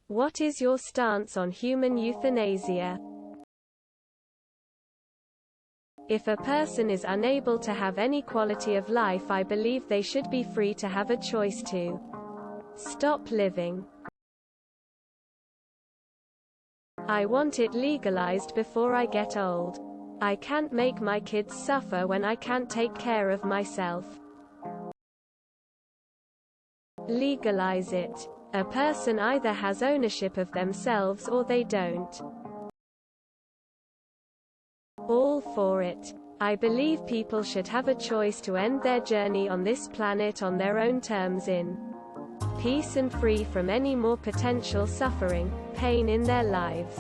What is your stance on human euthanasia? If a person is unable to have any quality of life, I believe they should be free to have a choice to stop living. I want it legalized before I get old. I can't make my kids suffer when I can't take care of myself. Legalize it. A person either has ownership of themselves or they don't. All for it. I believe people should have a choice to end their journey on this planet on their own terms, in peace and free from any more potential suffering, pain in their lives.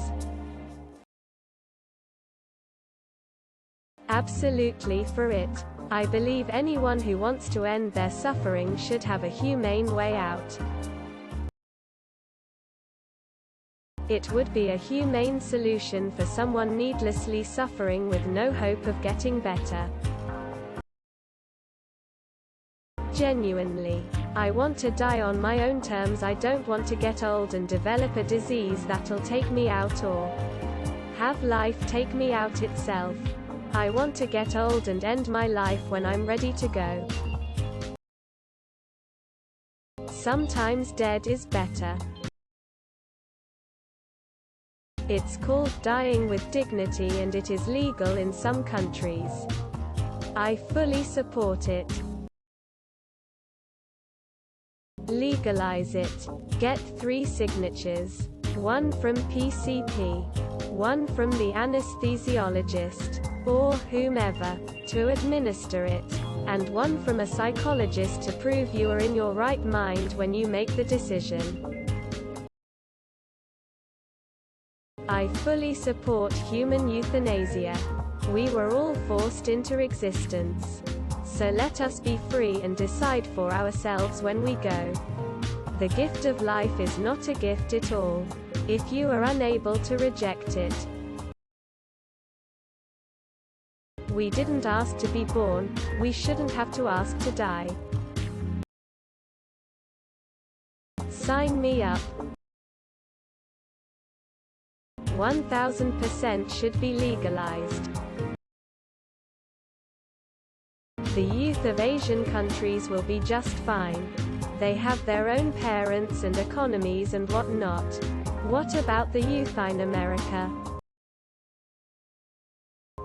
Absolutely for it. I believe anyone who wants to end their suffering should have a humane way out. It would be a humane solution for someone needlessly suffering with no hope of getting better. Genuinely. I want to die on my own terms. I don't want to get old and develop a disease that'll take me out, or have life take me out itself. I want to get old and end my life when I'm ready to go. Sometimes dead is better. It's called dying with dignity, and it is legal in some countries. I fully support it. Legalize it. Get 3 signatures. 1 from PCP. 1 from the anesthesiologist, or whomever, to administer it. And 1 from a psychologist to prove you are in your right mind when you make the decision. I fully support human euthanasia. We were all forced into existence. So let us be free and decide for ourselves when we go. The gift of life is not a gift at all, if you are unable to reject it. We didn't ask to be born, we shouldn't have to ask to die. Sign me up. 1000% should be legalized. The youth of Asian countries will be just fine. They have their own parents and economies and whatnot. What about the euthinamerica?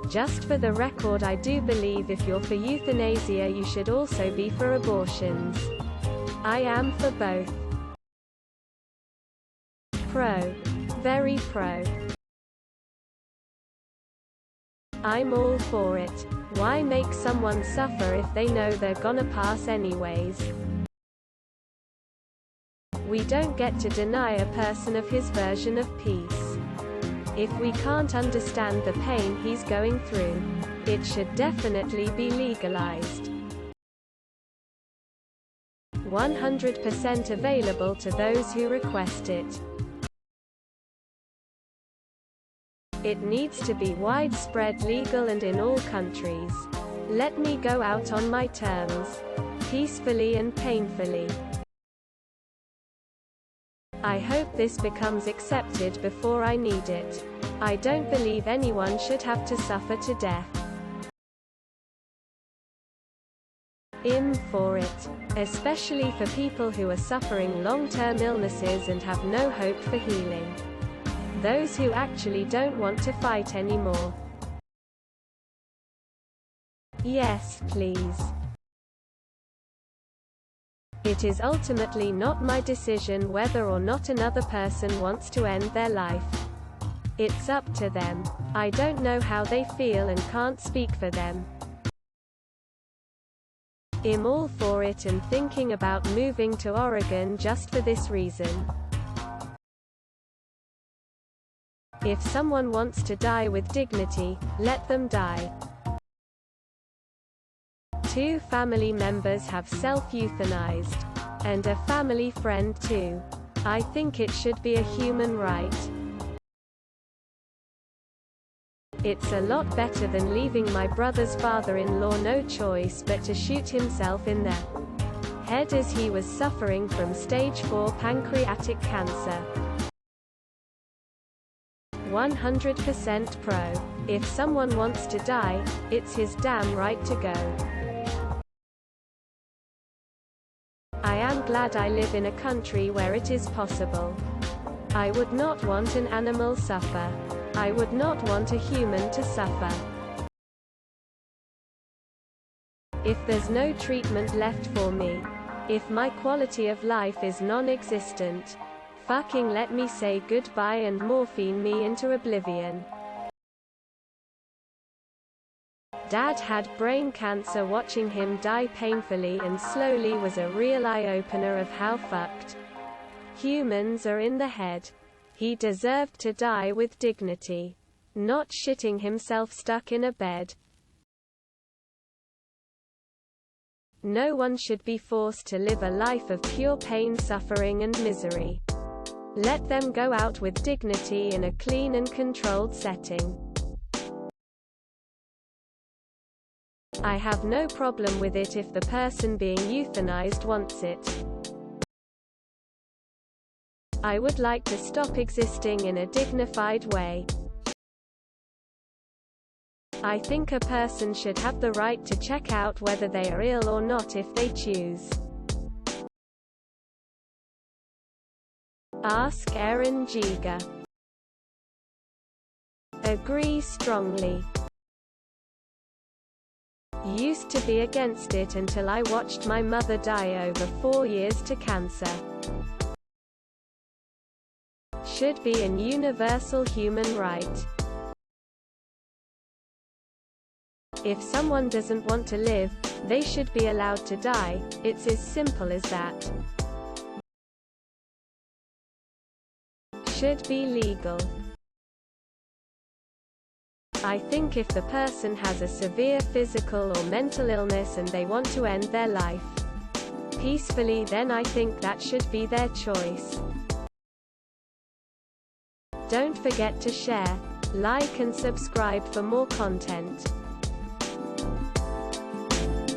Just for the record, I do believe if you're for euthanasia, you should also be for abortions. I am for both. Pro. Very pro. I'm all for it. Why make someone suffer if they know they're gonna pass anyways? We don't get to deny a person of his version of peace. If we can't understand the pain he's going through, it should definitely be legalized. 100% available to those who request it. It needs to be widespread, legal, and in all countries. Let me go out on my terms, peacefully and painfully. I hope this becomes accepted before I need it. I don't believe anyone should have to suffer to death. I'm for it. Especially for people who are suffering long-term illnesses and have no hope for healing. Those who actually don't want to fight anymore. Yes, please. It is ultimately not my decision whether or not another person wants to end their life. It's up to them. I don't know how they feel and can't speak for them. I'm all for it and thinking about moving to Oregon just for this reason. If someone wants to die with dignity, let them die. 2 family members have self-euthanized. And a family friend too. I think it should be a human right. It's a lot better than leaving my brother's father-in-law no choice but to shoot himself in the head as he was suffering from stage 4 pancreatic cancer. 100% pro. If someone wants to die, it's his damn right to go. I am glad I live in a country where it is possible. I would not want an animal suffer. I would not want a human to suffer. If there's no treatment left for me, if my quality of life is non-existent, fucking let me say goodbye and morphine me into oblivion. Dad had brain cancer. Watching him die painfully and slowly was a real eye-opener of how fucked humans are in the head. He deserved to die with dignity, not shitting himself stuck in a bed. No one should be forced to live a life of pure pain, suffering and misery. Let them go out with dignity in a clean and controlled setting. I have no problem with it if the person being euthanized wants it. I would like to stop existing in a dignified way. I think a person should have the right to check out whether they are ill or not if they choose. Ask Aaron Giga. Agree strongly. Used to be against it until I watched my mother die over 4 years to cancer. Should be an universal human right. If someone doesn't want to live, they should be allowed to die. It's as simple as that. Should be legal. I think if the person has a severe physical or mental illness and they want to end their life peacefully, then I think that should be their choice. Don't forget to share, like and subscribe for more content.